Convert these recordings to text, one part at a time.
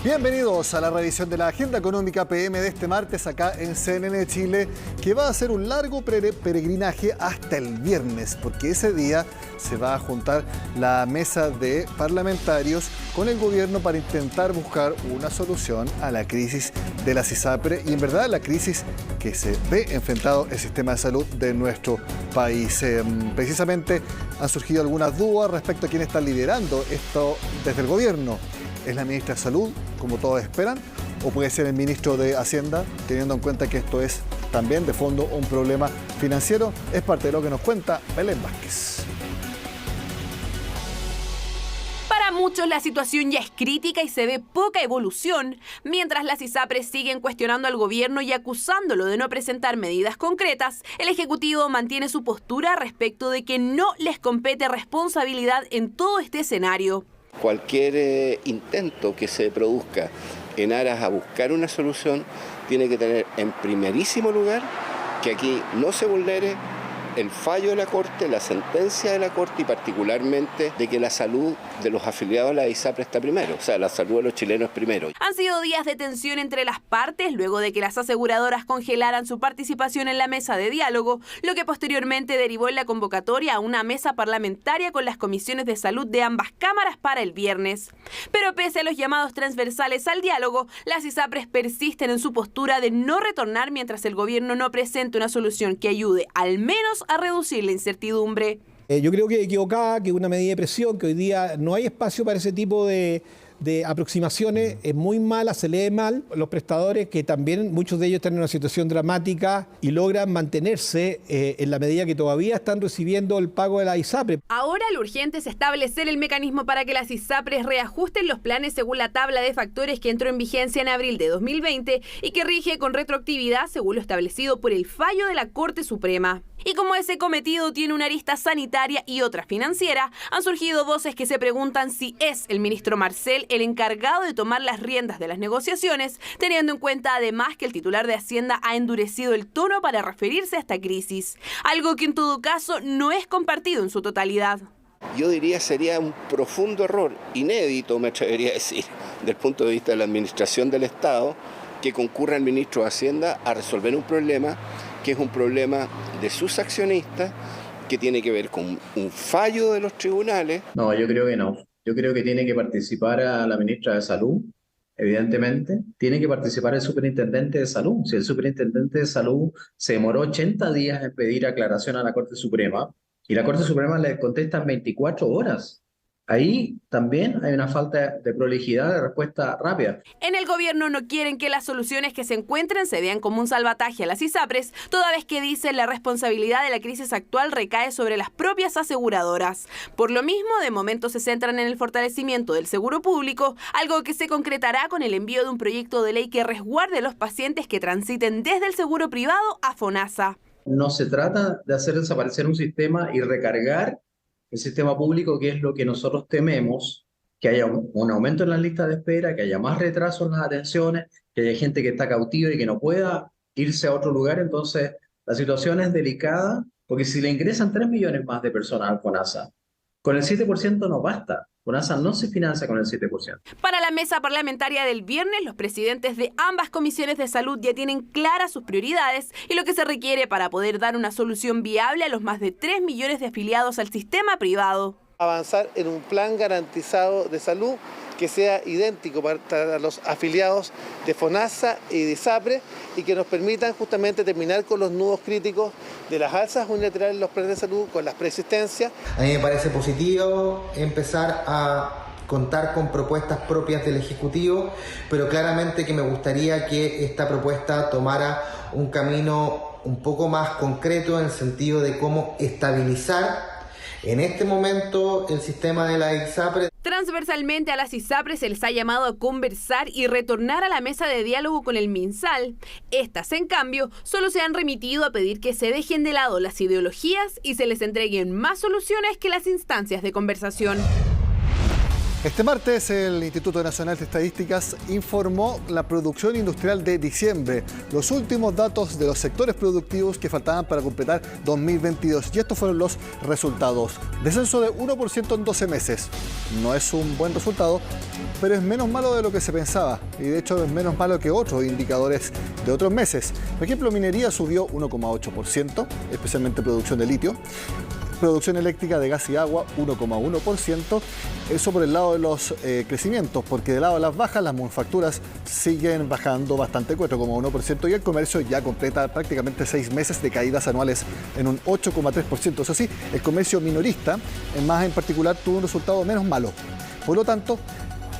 Bienvenidos a la revisión de la agenda económica PM de este martes acá en CNN Chile, que va a ser un largo peregrinaje hasta el viernes, porque ese día se va a juntar la mesa de parlamentarios con el gobierno para intentar buscar una solución a la crisis de las ISAPRE y en verdad la crisis que se ve enfrentado el sistema de salud de nuestro país. Precisamente han surgido algunas dudas respecto a quién está liderando esto desde el gobierno. ¿Es la ministra de Salud, como todos esperan? ¿O puede ser el ministro de Hacienda, teniendo en cuenta que esto es también de fondo un problema financiero? Es parte de lo que nos cuenta Belén Vázquez. Para muchos la situación ya es crítica y se ve poca evolución, mientras las ISAPRES siguen cuestionando al gobierno y acusándolo de no presentar medidas concretas. El Ejecutivo mantiene su postura respecto de que no les compete responsabilidad en todo este escenario. Cualquier intento que se produzca en aras a buscar una solución tiene que tener en primerísimo lugar que aquí no se vulnere el fallo de la Corte, la sentencia de la Corte y particularmente de que la salud de los afiliados a la ISAPRE está primero, o sea, la salud de los chilenos es primero. Han sido días de tensión entre las partes luego de que las aseguradoras congelaran su participación en la mesa de diálogo, lo que posteriormente derivó en la convocatoria a una mesa parlamentaria con las comisiones de salud de ambas cámaras para el viernes. Pero pese a los llamados transversales al diálogo, las ISAPRES persisten en su postura de no retornar mientras el gobierno no presente una solución que ayude al menos a reducir la incertidumbre. Yo creo que equivocada, que una medida de presión, que hoy día no hay espacio para ese tipo de aproximaciones, es muy mala, se lee mal. Los prestadores, que también muchos de ellos están en una situación dramática y logran mantenerse en la medida que todavía están recibiendo el pago de la ISAPRE. Ahora lo urgente es establecer el mecanismo para que las ISAPRES reajusten los planes según la tabla de factores que entró en vigencia en abril de 2020 y que rige con retroactividad según lo establecido por el fallo de la Corte Suprema. Y como ese cometido tiene una arista sanitaria y otra financiera, han surgido voces que se preguntan si es el ministro Marcel el encargado de tomar las riendas de las negociaciones, teniendo en cuenta además que el titular de Hacienda ha endurecido el tono para referirse a esta crisis, algo que en todo caso no es compartido en su totalidad. Yo diría sería un profundo error, inédito me atrevería a decir, desde el punto de vista de la administración del Estado, que concurra el ministro de Hacienda a resolver un problema que es un problema de sus accionistas, que tiene que ver con un fallo de los tribunales. No, yo creo que no. Yo creo que tiene que participar a la ministra de Salud, evidentemente. Tiene que participar el superintendente de Salud. Si el superintendente de Salud se demoró 80 días en pedir aclaración a la Corte Suprema, y la Corte Suprema le contesta en 24 horas. Ahí también hay una falta de prolijidad de respuesta rápida. En el gobierno no quieren que las soluciones que se encuentren se vean como un salvataje a las ISAPRES, toda vez que dicen la responsabilidad de la crisis actual recae sobre las propias aseguradoras. Por lo mismo, de momento se centran en el fortalecimiento del seguro público, algo que se concretará con el envío de un proyecto de ley que resguarde a los pacientes que transiten desde el seguro privado a FONASA. No se trata de hacer desaparecer un sistema y recargar el sistema público, que es lo que nosotros tememos, que haya un aumento en las listas de espera, que haya más retraso en las atenciones, que haya gente que está cautiva y que no pueda irse a otro lugar. Entonces, la situación es delicada, porque si le ingresan 3 millones más de personas al FONASA, con el 7% no basta. FONASA no se financia con el 7%. Para la mesa parlamentaria del viernes, los presidentes de ambas comisiones de salud ya tienen claras sus prioridades y lo que se requiere para poder dar una solución viable a los más de 3 millones de afiliados al sistema privado. Avanzar en un plan garantizado de salud que sea idéntico para los afiliados de FONASA y de ISAPRE y que nos permitan justamente terminar con los nudos críticos de las alzas unilaterales de los planes de salud, con las preexistencias. A mí me parece positivo empezar a contar con propuestas propias del Ejecutivo, pero claramente que me gustaría que esta propuesta tomara un camino un poco más concreto en el sentido de cómo estabilizar en este momento el sistema de la ISAPRE. Transversalmente a las ISAPRES se les ha llamado a conversar y retornar a la mesa de diálogo con el MinSal. Estas, en cambio, solo se han remitido a pedir que se dejen de lado las ideologías y se les entreguen más soluciones que las instancias de conversación. Este martes el Instituto Nacional de Estadísticas informó la producción industrial de diciembre, los últimos datos de los sectores productivos que faltaban para completar 2022. Y estos fueron los resultados. Descenso de 1% en 12 meses. No es un buen resultado, pero es menos malo de lo que se pensaba. Y de hecho es menos malo que otros indicadores de otros meses. Por ejemplo, minería subió 1,8%, especialmente producción de litio. Producción eléctrica de gas y agua 1,1%. Eso por el lado de los crecimientos, porque del lado de las bajas las manufacturas siguen bajando bastante, 4,1%, y el comercio ya completa prácticamente 6 meses de caídas anuales en un 8,3%. Eso sí, el comercio minorista, más en particular, tuvo un resultado menos malo. Por lo tanto,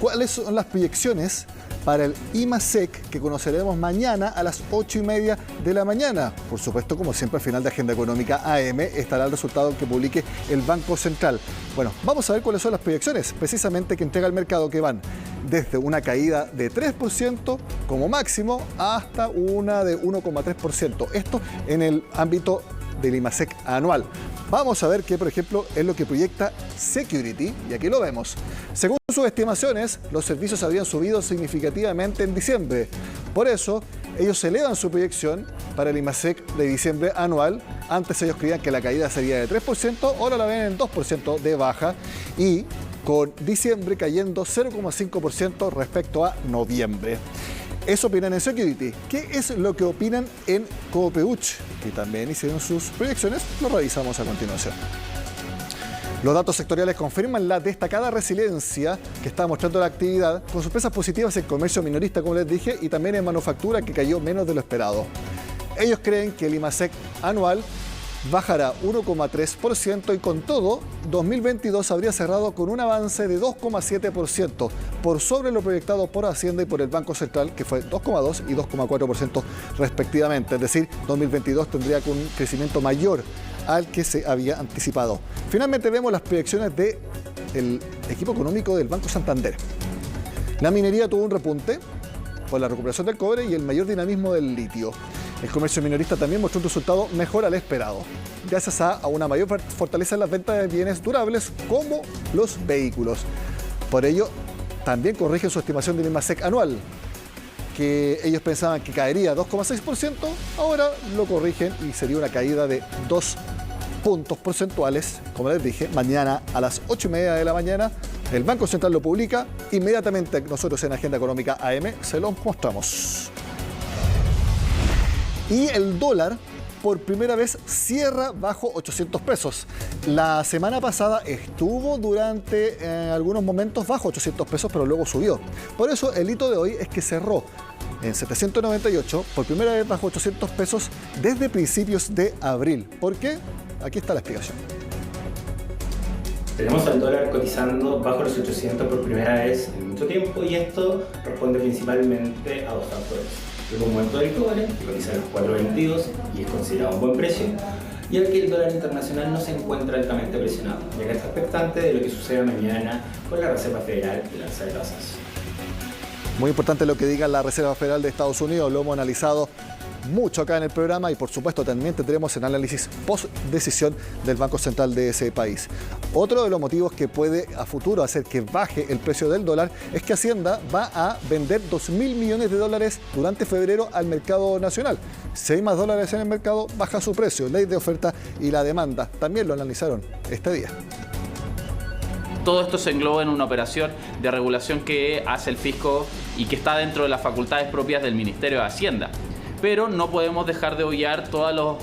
¿cuáles son las proyecciones para el IMASEC que conoceremos mañana a las 8:30 de la mañana? Por supuesto, como siempre, al final de Agenda Económica AM estará el resultado que publique el Banco Central. Bueno, vamos a ver cuáles son las proyecciones precisamente que entrega el mercado, que van desde una caída de 3% como máximo hasta una de 1,3%. Esto en el ámbito del IMASEC anual. Vamos a ver qué, por ejemplo, es lo que proyecta Security, y aquí lo vemos. Según sus estimaciones, los servicios habrían subido significativamente en diciembre. Por eso, ellos elevan su proyección para el IMASEC de diciembre anual. Antes ellos creían que la caída sería de 3%, ahora la ven en 2% de baja, y con diciembre cayendo 0,5% respecto a noviembre. Eso opinan en Security. ¿Qué es lo que opinan en Copeuch? Que también hicieron sus proyecciones. Lo revisamos a continuación. Los datos sectoriales confirman la destacada resiliencia que está mostrando la actividad, con sorpresas positivas en comercio minorista, como les dije, y también en manufactura, que cayó menos de lo esperado. Ellos creen que el IMASEC anual bajará 1,3%, y con todo, 2022 habría cerrado con un avance de 2,7%, por sobre lo proyectado por Hacienda y por el Banco Central, que fue 2,2% y 2,4% respectivamente. Es decir, 2022 tendría un crecimiento mayor al que se había anticipado. Finalmente vemos las proyecciones del equipo económico del Banco Santander. La minería tuvo un repunte por la recuperación del cobre y el mayor dinamismo del litio. El comercio minorista también mostró un resultado mejor al esperado, gracias a una mayor fortaleza en las ventas de bienes durables como los vehículos. Por ello, también corrigen su estimación del IMASEC anual, que ellos pensaban que caería 2,6%, ahora lo corrigen y sería una caída de 2 puntos porcentuales. Como les dije, mañana a las 8:30 de la mañana el Banco Central lo publica. Inmediatamente nosotros en Agenda Económica AM se lo mostramos. Y el dólar por primera vez cierra bajo 800 pesos. La semana pasada estuvo durante algunos momentos bajo 800 pesos, pero luego subió. Por eso el hito de hoy es que cerró en 798, por primera vez bajo 800 pesos desde principios de abril. ¿Por qué? Aquí está la explicación. Tenemos al dólar cotizando bajo los 800 por primera vez en mucho tiempo, y esto responde principalmente a dos factores. El aumento del cobre, que cotiza en los 4.22 y es considerado un buen precio, y el que el dólar internacional no se encuentra altamente presionado, ya que está expectante de lo que suceda mañana con la Reserva Federal y la alza de tasas. Muy importante lo que diga la Reserva Federal de Estados Unidos, lo hemos analizado mucho acá en el programa, y por supuesto también tendremos el análisis post decisión del Banco Central de ese país. Otro de los motivos que puede a futuro hacer que baje el precio del dólar es que Hacienda va a vender 2.000 millones de dólares durante febrero al mercado nacional. Si hay más dólares en el mercado, baja su precio. Ley de oferta y la demanda. También lo analizaron este día. Todo esto se engloba en una operación de regulación que hace el fisco y que está dentro de las facultades propias del Ministerio de Hacienda. Pero no podemos dejar de obviar todos los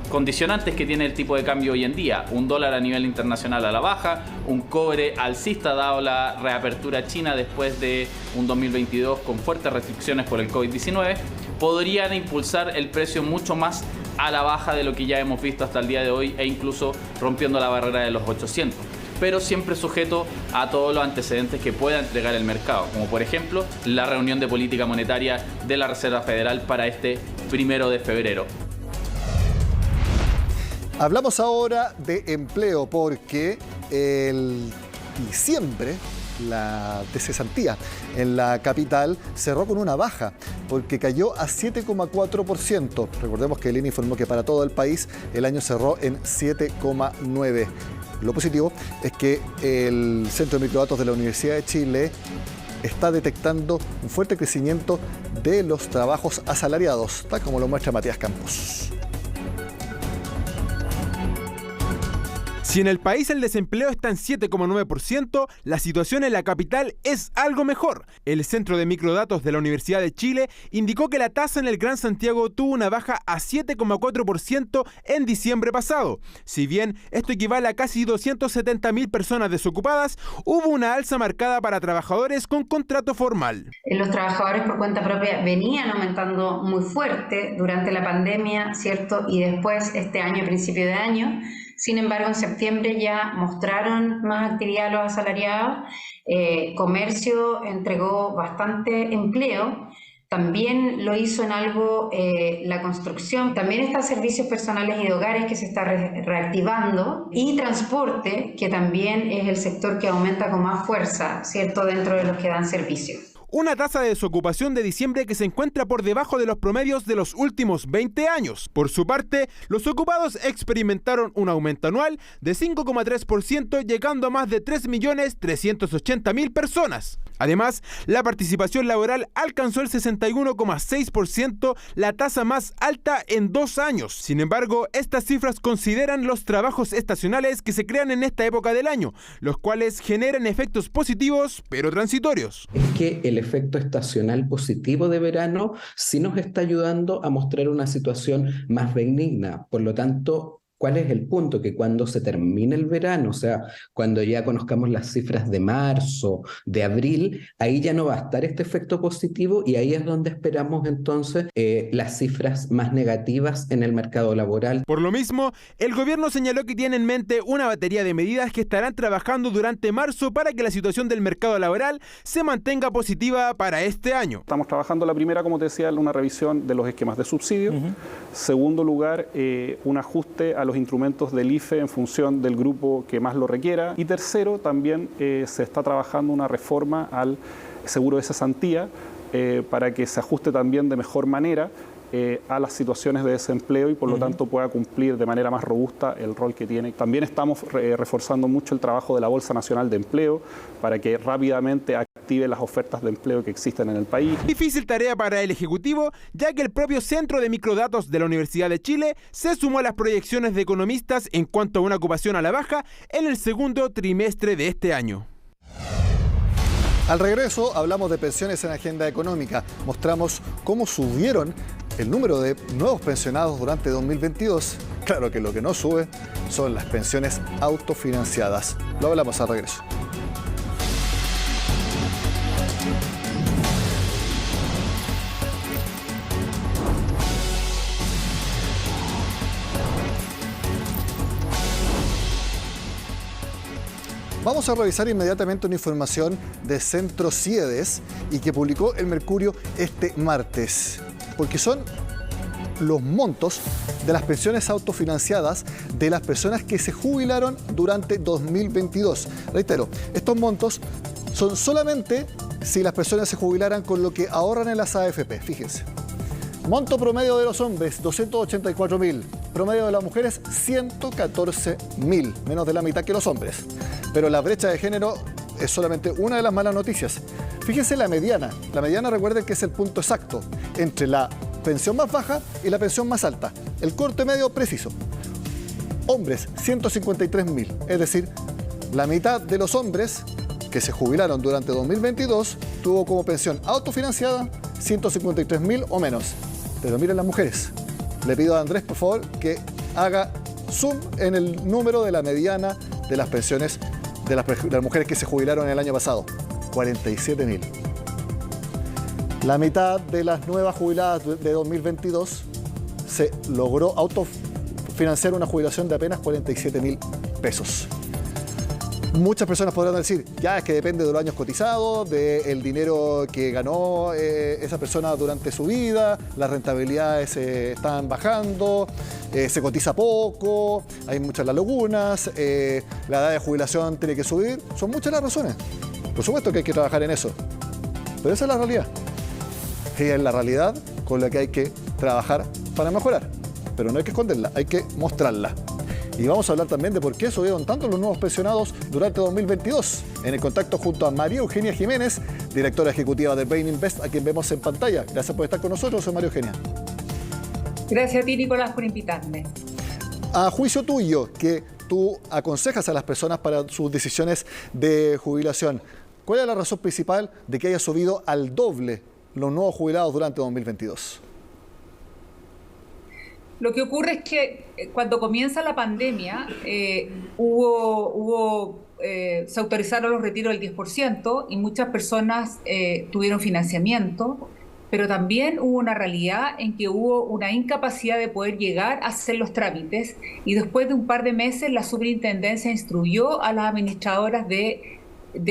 condicionantes que tiene el tipo de cambio hoy en día. Un dólar a nivel internacional a la baja, un cobre alcista dado la reapertura china después de un 2022 con fuertes restricciones por el COVID-19, podrían impulsar el precio mucho más a la baja de lo que ya hemos visto hasta el día de hoy, e incluso rompiendo la barrera de los 800. Pero siempre sujeto a todos los antecedentes que pueda entregar el mercado, como por ejemplo la reunión de política monetaria de la Reserva Federal para este 1 de febrero. Hablamos ahora de empleo, porque el diciembre la de cesantía en la capital cerró con una baja, porque cayó a 7,4%. Recordemos que el INE informó que para todo el país el año cerró en 7,9%. Lo positivo es que el Centro de Microdatos de la Universidad de Chile está detectando un fuerte crecimiento de los trabajos asalariados, tal como lo muestra Matías Campos. Si en el país el desempleo está en 7,9%, la situación en la capital es algo mejor. El Centro de Microdatos de la Universidad de Chile indicó que la tasa en el Gran Santiago tuvo una baja a 7,4% en diciembre pasado. Si bien esto equivale a casi 270.000 personas desocupadas, hubo una alza marcada para trabajadores con contrato formal. Los trabajadores por cuenta propia venían aumentando muy fuerte durante la pandemia, ¿cierto? Y después este año, principio de año. Sin embargo, en septiembre ya mostraron más actividad a los asalariados. Comercio entregó bastante empleo. También lo hizo en algo la construcción. También están servicios personales y de hogares que se está reactivando. Y transporte, que también es el sector que aumenta con más fuerza, ¿cierto?, dentro de los que dan servicios. Una tasa de desocupación de diciembre que se encuentra por debajo de los promedios de los últimos 20 años. Por su parte, los ocupados experimentaron un aumento anual de 5,3%, llegando a más de 3.380.000 personas. Además, la participación laboral alcanzó el 61,6%, la tasa más alta en 2 años. Sin embargo, estas cifras consideran los trabajos estacionales que se crean en esta época del año, los cuales generan efectos positivos, pero transitorios. Es que el efecto estacional positivo de verano sí nos está ayudando a mostrar una situación más benigna. Por lo tanto, ¿cuál es el punto? Que cuando se termine el verano, o sea, cuando ya conozcamos las cifras de marzo, de abril, ahí ya no va a estar este efecto positivo y ahí es donde esperamos entonces las cifras más negativas en el mercado laboral. Por lo mismo, el gobierno señaló que tiene en mente una batería de medidas que estarán trabajando durante marzo para que la situación del mercado laboral se mantenga positiva para este año. Estamos trabajando la primera, como te decía, en una revisión de los esquemas de subsidio. Segundo lugar, un ajuste a los instrumentos del IFE en función del grupo que más lo requiera. Y tercero, también se está trabajando una reforma al seguro de cesantía para que se ajuste también de mejor manera a las situaciones de desempleo y por lo tanto pueda cumplir de manera más robusta el rol que tiene. También estamos reforzando mucho el trabajo de la Bolsa Nacional de Empleo para que rápidamente active las ofertas de empleo que existen en el país. Difícil tarea para el Ejecutivo, ya que el propio Centro de Microdatos de la Universidad de Chile se sumó a las proyecciones de economistas en cuanto a una ocupación a la baja en el segundo trimestre de este año. Al regreso hablamos de pensiones en agenda económica. Mostramos cómo subieron el número de nuevos pensionados durante 2022. Claro que lo que no sube son las pensiones autofinanciadas. Lo hablamos al regreso. Vamos a revisar inmediatamente una información de Centro Ciedes y que publicó el Mercurio este martes, porque son los montos de las pensiones autofinanciadas de las personas que se jubilaron durante 2022. Reitero, estos montos son solamente si las personas se jubilaran con lo que ahorran en las AFP. Fíjense. Monto promedio de los hombres, 284.000. Promedio de las mujeres, 114.000. Menos de la mitad que los hombres. Pero la brecha de género es solamente una de las malas noticias. Fíjense la mediana. La mediana, recuerden que es el punto exacto entre la pensión más baja y la pensión más alta. El corte medio preciso. Hombres, 153.000. Es decir, la mitad de los hombres que se jubilaron durante 2022 tuvo como pensión autofinanciada 153.000 o menos. Pero miren las mujeres. Le pido a Andrés, por favor, que haga zoom en el número de la mediana de las pensiones de las mujeres que se jubilaron el año pasado. 47.000. La mitad de las nuevas jubiladas de 2022 se logró autofinanciar una jubilación de apenas 47.000 pesos. Muchas personas podrán decir, ya es que depende de los años cotizados, del dinero que ganó esa persona durante su vida, las rentabilidades están bajando, se cotiza poco, hay muchas lagunas, la edad de jubilación tiene que subir. Son muchas las razones. Por supuesto que hay que trabajar en eso, pero esa es la realidad. Y es la realidad con la que hay que trabajar para mejorar. Pero no hay que esconderla, hay que mostrarla. Y vamos a hablar también de por qué subieron tanto los nuevos pensionados durante 2022. En el contacto junto a María Eugenia Jiménez, directora ejecutiva de Bain Invest, a quien vemos en pantalla. Gracias por estar con nosotros, María Eugenia. Gracias a ti, Nicolás, por invitarme. A juicio tuyo, que tú aconsejas a las personas para sus decisiones de jubilación, ¿cuál es la razón principal de que haya subido al doble los nuevos jubilados durante 2022? Lo que ocurre es que cuando comienza la pandemia, se autorizaron los retiros del 10% y muchas personas tuvieron financiamiento, pero también hubo una realidad en que hubo una incapacidad de poder llegar a hacer los trámites, y después de un par de meses la superintendencia instruyó a las administradoras de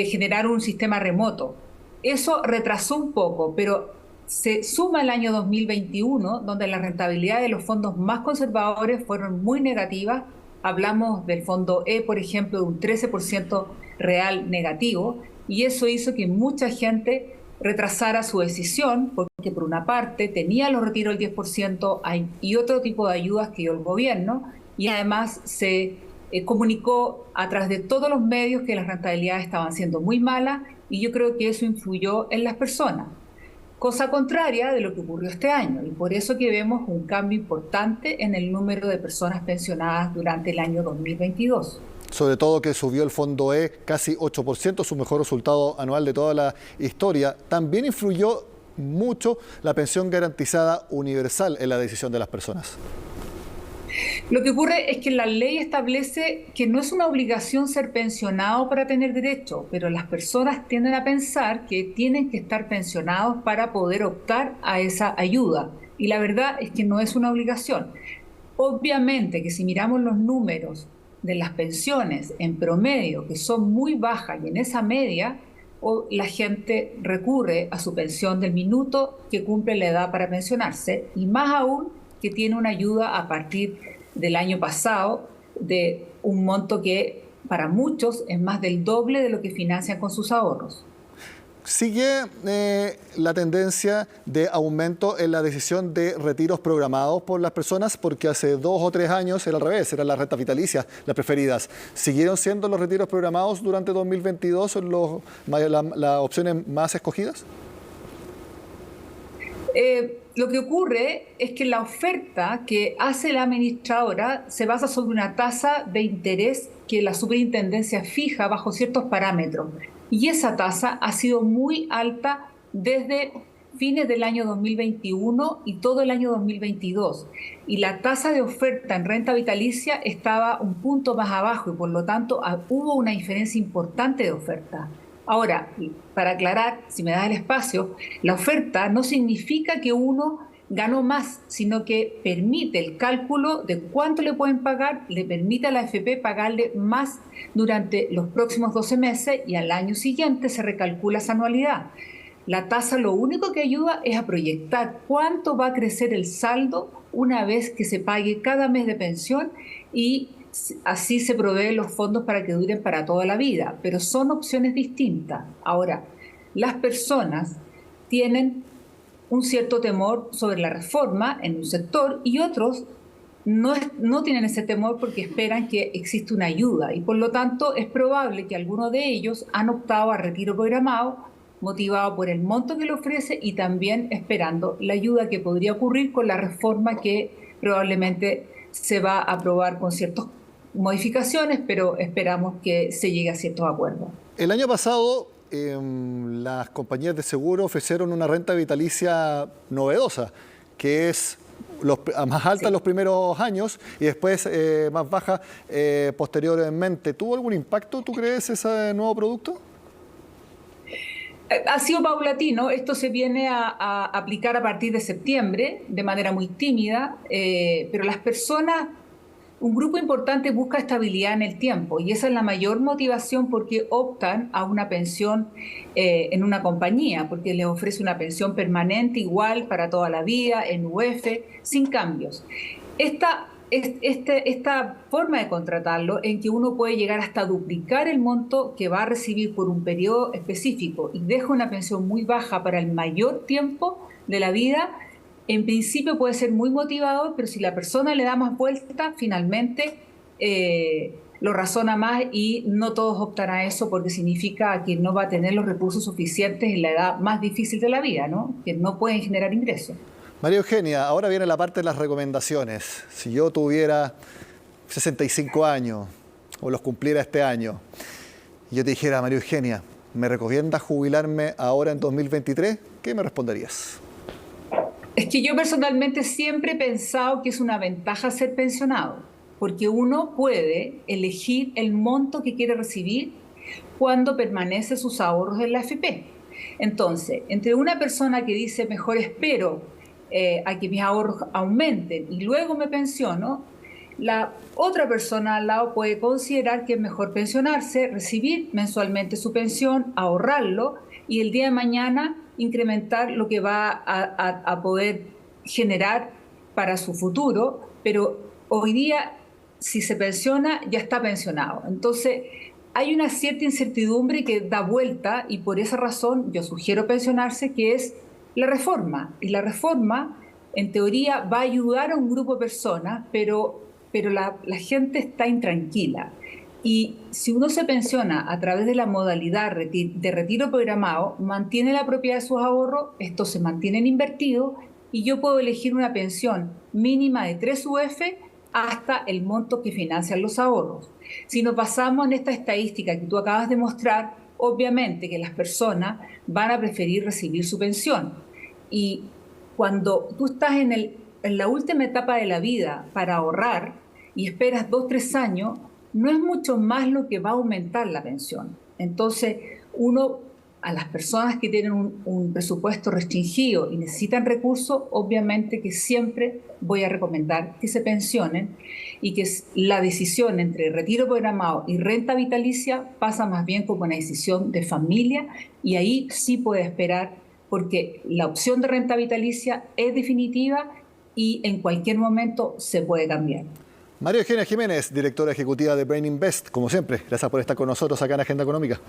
generar un sistema remoto. Eso retrasó un poco, pero se suma el año 2021, donde la rentabilidad de los fondos más conservadores fueron muy negativas. Hablamos del fondo E, por ejemplo, de un 13% real negativo, y eso hizo que mucha gente retrasara su decisión, porque por una parte tenía los retiros del 10% y otro tipo de ayudas que dio el gobierno, y además se comunicó a través de todos los medios que las rentabilidades estaban siendo muy malas, y yo creo que eso influyó en las personas. Cosa contraria de lo que ocurrió este año, y por eso que vemos un cambio importante en el número de personas pensionadas durante el año 2022. Sobre todo que subió el fondo E casi 8%, su mejor resultado anual de toda la historia. También influyó mucho la pensión garantizada universal en la decisión de las personas. Lo que ocurre es que la ley establece que no es una obligación ser pensionado para tener derecho, pero las personas tienden a pensar que tienen que estar pensionados para poder optar a esa ayuda. Y la verdad es que no es una obligación. Obviamente que si miramos los números de las pensiones en promedio, que son muy bajas, y en esa media la gente recurre a su pensión del minuto que cumple la edad para pensionarse, y más aún que tiene una ayuda a partir del año pasado de un monto que para muchos es más del doble de lo que financian con sus ahorros. ¿Sigue la tendencia de aumento en la decisión de retiros programados por las personas? Porque hace 2 o 3 años era al revés, eran las rentas vitalicias las preferidas. ¿Siguieron siendo los retiros programados durante 2022 las opciones más escogidas? Lo que ocurre es que la oferta que hace la administradora se basa sobre una tasa de interés que la superintendencia fija bajo ciertos parámetros. Y esa tasa ha sido muy alta desde fines del año 2021 y todo el año 2022. Y la tasa de oferta en renta vitalicia estaba un punto más abajo, y por lo tanto hubo una diferencia importante de oferta. Ahora, para aclarar, si me das el espacio, la oferta no significa que uno ganó más, sino que permite el cálculo de cuánto le pueden pagar, le permite a la AFP pagarle más durante los próximos 12 meses, y al año siguiente se recalcula esa anualidad. La tasa lo único que ayuda es a proyectar cuánto va a crecer el saldo una vez que se pague cada mes de pensión, y así se proveen los fondos para que duren para toda la vida, pero son opciones distintas. Ahora, las personas tienen un cierto temor sobre la reforma en un sector, y otros no tienen ese temor porque esperan que existe una ayuda, y por lo tanto es probable que algunos de ellos han optado a retiro programado, motivado por el monto que le ofrece y también esperando la ayuda que podría ocurrir con la reforma que probablemente se va a aprobar con ciertas modificaciones, pero esperamos que se llegue a ciertos acuerdos. El año pasado las compañías de seguro ofrecieron una renta vitalicia novedosa, que es más alta en los primeros años y después más baja posteriormente. ¿Tuvo algún impacto, tú crees, ese nuevo producto? Ha sido paulatino. Esto se viene a aplicar a partir de septiembre de manera muy tímida, pero las personas, un grupo importante busca estabilidad en el tiempo, y esa es la mayor motivación porque optan a una pensión en una compañía, porque les ofrece una pensión permanente igual para toda la vida, en UF, sin cambios. Esta forma de contratarlo, en que uno puede llegar hasta duplicar el monto que va a recibir por un periodo específico y deja una pensión muy baja para el mayor tiempo de la vida, en principio puede ser muy motivador, pero si la persona le da más vuelta, finalmente lo razona más y no todos optan a eso porque significa que no va a tener los recursos suficientes en la edad más difícil de la vida, ¿no? Que no pueden generar ingresos. María Eugenia, ahora viene la parte de las recomendaciones. Si yo tuviera 65 años o los cumpliera este año, y yo te dijera, María Eugenia, ¿me recomiendas jubilarme ahora en 2023? ¿Qué me responderías? Es que yo personalmente siempre he pensado que es una ventaja ser pensionado, porque uno puede elegir el monto que quiere recibir cuando permanece sus ahorros en la AFP. Entonces, entre una persona que dice mejor espero a que mis ahorros aumenten y luego me pensiono, la otra persona al lado puede considerar que es mejor pensionarse, recibir mensualmente su pensión, ahorrarlo y el día de mañana incrementar lo que va a poder generar para su futuro, pero hoy día si se pensiona ya está pensionado. Entonces hay una cierta incertidumbre que da vuelta y por esa razón yo sugiero pensionarse, que es la reforma. Y la reforma en teoría va a ayudar a un grupo de personas, pero la gente está intranquila. Y si uno se pensiona a través de la modalidad de retiro programado, mantiene la propiedad de sus ahorros, estos se mantienen invertidos y yo puedo elegir una pensión mínima de 3 UF hasta el monto que financian los ahorros. Si nos basamos en esta estadística que tú acabas de mostrar, obviamente que las personas van a preferir recibir su pensión. Y cuando tú estás en la última etapa de la vida para ahorrar y esperas 2 o 3 años, no es mucho más lo que va a aumentar la pensión. Entonces, a las personas que tienen un presupuesto restringido y necesitan recursos, obviamente que siempre voy a recomendar que se pensionen y que la decisión entre retiro programado y renta vitalicia pasa más bien como una decisión de familia y ahí sí puede esperar porque la opción de renta vitalicia es definitiva y en cualquier momento se puede cambiar. María Eugenia Jiménez, directora ejecutiva de Brain Invest, como siempre, gracias por estar con nosotros acá en Agenda Económica.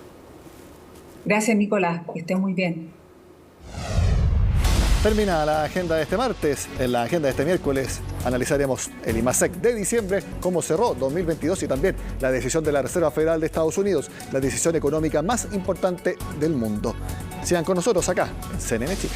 Gracias, Nicolás. Que estés muy bien. Termina la agenda de este martes. En la agenda de este miércoles analizaremos el IMASEC de diciembre, cómo cerró 2022 y también la decisión de la Reserva Federal de Estados Unidos, la decisión económica más importante del mundo. Sigan con nosotros acá en CNN Chile.